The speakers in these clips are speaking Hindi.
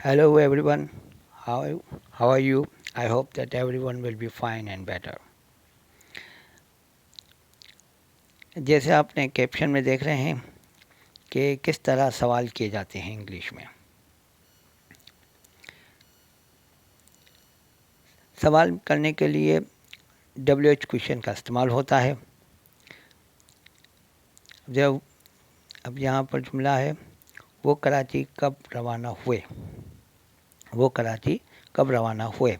Hello everyone. How are you? I hope that everyone will be fine and better. जैसे आपने कैप्शन में देख रहे हैं कि किस तरह सवाल किए जाते हैं इंग्लिश में। सवाल करने के लिए WH क्वेश्चन का इस्तेमाल होता है। जब अब यहाँ पर जुमला है, वो कराची कब रवाना हुए। वो कराची कब रवाना हुए,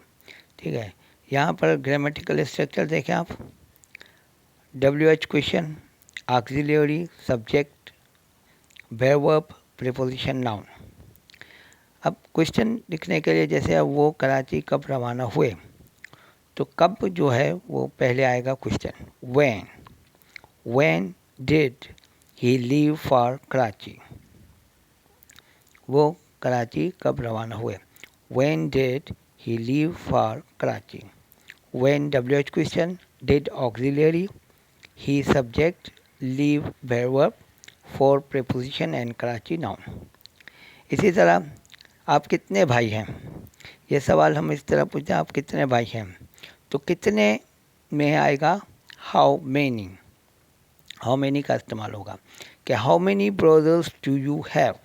ठीक है। यहाँ पर ग्रामेटिकल स्ट्रक्चर देखें आप। WH question, auxiliary, subject, verb, preposition, noun. अब क्वेश्चन लिखने के लिए जैसे अब वो कराची कब रवाना हुए, तो कब जो है वो पहले आएगा question. When did he leave for Karachi. वो कराची कब रवाना हुए। When did he leave for Karachi. When WH question, did auxiliary, he subject, leave verb, for preposition and Karachi noun. इसी तरह आप कितने भाई हैं, ये सवाल हम इस तरह पूछते हैं, आप कितने भाई हैं, तो कितने में आएगा हाउ मैनी। हाउ मैनी का इस्तेमाल होगा कि how many brothers do you have.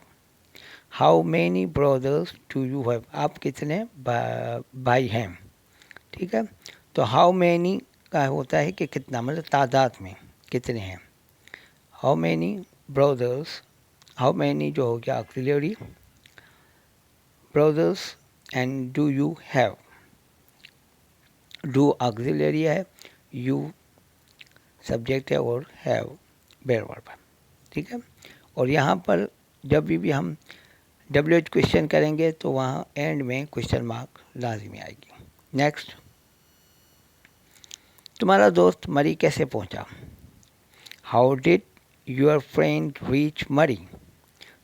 How many brothers do you have, आप कितने भाई हैं, ठीक है। तो हाउ मैनी का होता है कि कितना, मतलब तादाद में कितने हैं। How many brothers, how many जो हो गया auxiliary, brothers and do you have. Do auxiliary है, यू सब्जेक्ट है और हैव वर्ब है, ठीक है। और यहाँ पर जब भी हम WH क्वेश्चन करेंगे तो वहाँ एंड में क्वेश्चन मार्क लाजमी आएगी। नेक्स्ट, तुम्हारा दोस्त मरी कैसे पहुँचा। How did your friend reach मरी।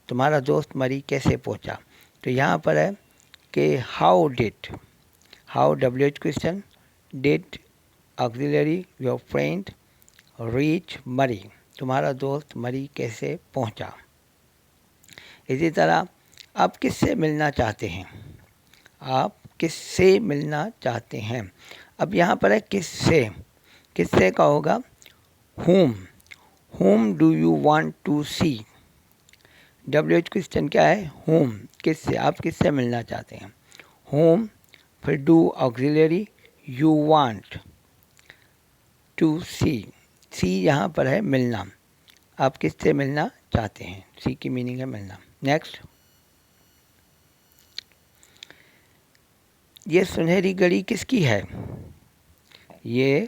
तुम्हारा दोस्त मरी कैसे पहुँचा, तो यहाँ पर है कि how did, how WH question, did auxiliary, your friend, reach मरी, तुम्हारा दोस्त मरी कैसे पहुंचा। इसी तरह आप किससे मिलना चाहते हैं। आप किससे मिलना चाहते हैं। अब यहाँ पर है किससे, किससे का होगा whom do you want to see. WH question क्या है, whom, किससे, आप किससे मिलना चाहते हैं। whom, फिर do auxiliary, you want to see. See यहाँ पर है मिलना, आप किससे मिलना चाहते हैं, सी की मीनिंग है मिलना। नेक्स्ट, ये सुनहरी घड़ी किसकी है। ये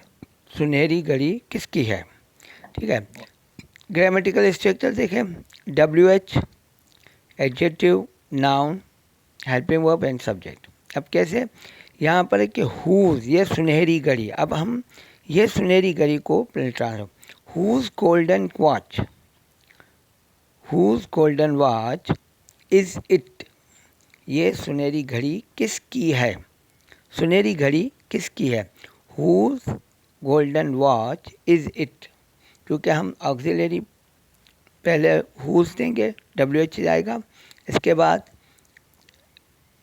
सुनहरी घड़ी किसकी है, ठीक है। ग्रामेटिकल स्ट्रक्चर देखें। WH adjective, noun, helping verb and subject. अब कैसे, यहाँ पर है कि हुज, ये सुनहरी घड़ी। अब हम ये सुनहरी घड़ी को translate, whose golden watch, whose golden watch is it. ये सुनहरी घड़ी किसकी है, सुनहरी घड़ी किसकी है। Whose golden watch is it, क्योंकि हम ऑक्सिलरी पहले हुज देंगे, WH आएगा, इसके बाद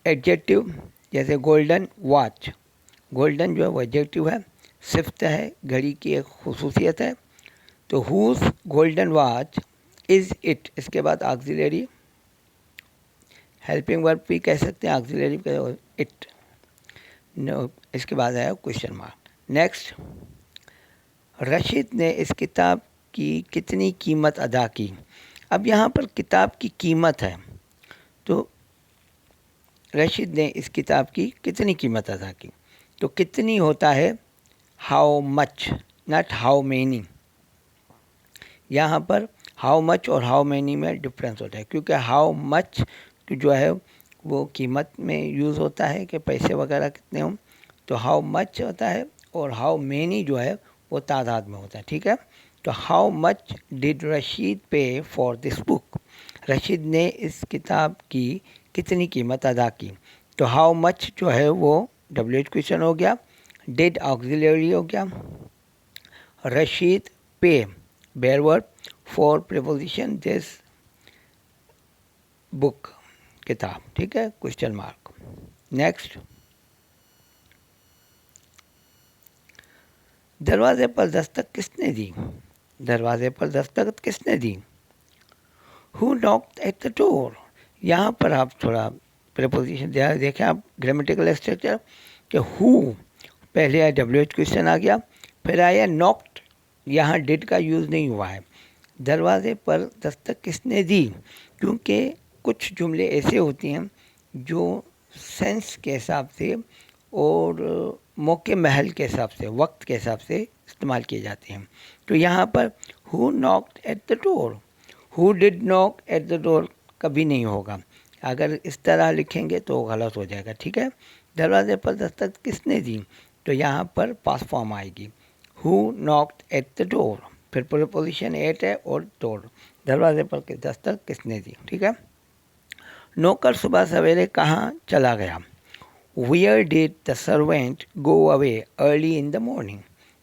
एडजेक्टिव, जैसे गोल्डन वॉच, गोल्डन जो है वो एडजेक्टिव है, सिफ्त है, घड़ी की एक खुसूसियत है। तो whose golden watch is it, इसके बाद ऑक्सिलरी, हेल्पिंग वर्ब भी कह सकते हैं, ऑक्सिलरी इट, नो, इसके बाद आया क्वेश्चन मार्क। नेक्स्ट, रशीद ने इस किताब की कितनी कीमत अदा की। अब यहाँ पर किताब की कीमत है, तो रशीद ने इस किताब की कितनी कीमत अदा की, तो कितनी होता है how much, not how many. यहाँ पर हाउ मच और हाउ मैनी में डिफरेंस होता है, क्योंकि हाउ मच जो है वो कीमत में यूज़ होता है कि पैसे वगैरह कितने हों, तो हाउ मच होता है, और हाउ मैनी जो है वो तादाद में होता है, ठीक है। तो हाउ मच डिड रशीद पे फॉर दिस बुक। रशीद ने इस किताब की कितनी कीमत अदा की, तो हाउ मच जो है वो WH क्वेश्चन हो गया, डिड ऑक्सिलरी हो गया, रशीद पे bare verb, for preposition this book, किताब, ठीक है, क्वेश्चन मार्क। नेक्स्ट, दरवाजे पर दस्तक किसने दी? दरवाजे पर दस्तक किसने दी? Who knocked at the door. यहाँ पर आप थोड़ा प्रीपोजिशन देखें आप, ग्रामेटिकल स्ट्रक्चर कि हु पहले आया WH क्वेश्चन आ गया, फिर आया नॉक्ड, यहाँ डिड का यूज़ नहीं हुआ है। दरवाजे पर दस्तक किसने दी, क्योंकि कुछ जुमले ऐसे होते हैं जो सेंस के हिसाब से और मौके महल के हिसाब से, वक्त के हिसाब से इस्तेमाल किए जाते हैं। तो यहाँ पर who knocked at the door, who did knock eight the door कभी नहीं होगा। अगर इस तरह लिखेंगे तो गलत हो जाएगा, ठीक है। दरवाजे पर दस्तक किसने दी, तो यहाँ पर पास्ट फॉर्म आएगी, who knocked at the door, फिर प्रीपोजिशन एट है और डोर, दरवाजे पर दस्तक किसने दी, ठीक है। नौकर सुबह सवेरे कहाँ चला गया? Where did the servant go away early in the morning?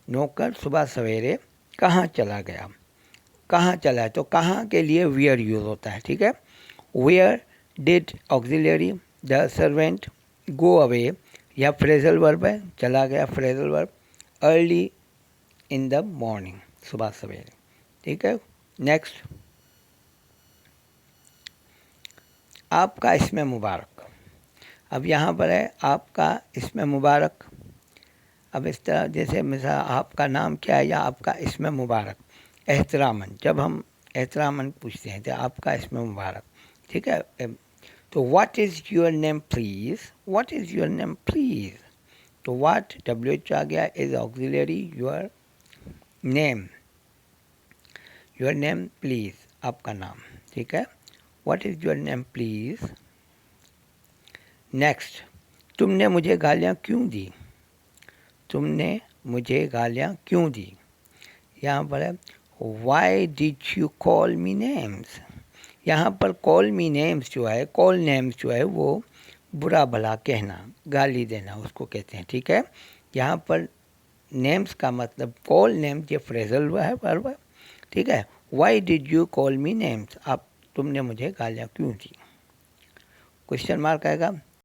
नौकर सुबह सवेरे कहाँ चला गया? कहाँ चला है तो कहाँ के लिए where यूज़ होता है, ठीक है। Where did auxiliary the servant go away या फ्रेजल वर्ब है, चला गया phrasal verb, early in the morning सुबह सवेरे, ठीक है। नेक्स्ट, आपका इसमें मुबारक। अब यहाँ पर है आपका इसमें मुबारक। अब इस तरह जैसे मिसाल आपका नाम क्या है या आपका इसमें मुबारक, एहतरामन, जब हम एहतरामन पूछते हैं तो आपका इसमें मुबारक, ठीक है। तो what is your name please, what is your name please, तो व्हाट WH आ गया, is auxiliary your name, your name please, आपका नाम, ठीक है। What is your name please. Next, तुमने मुझे गालियाँ क्यों दी, तुमने मुझे गालियाँ क्यों दी। यहाँ पर है why did you call me names. यहाँ पर कॉल मी नेम्स जो है, कॉल नेम्स जो है वो बुरा भला कहना, गाली देना उसको कहते हैं, ठीक है। यहाँ पर नेम्स का मतलब कॉल नेम्स ये फ्रेजल है वर्ब है, ठीक है। Why did you call me names, आप तुमने मुझे गालियाँ क्यों दी, क्वेश्चन मार्क आएगा।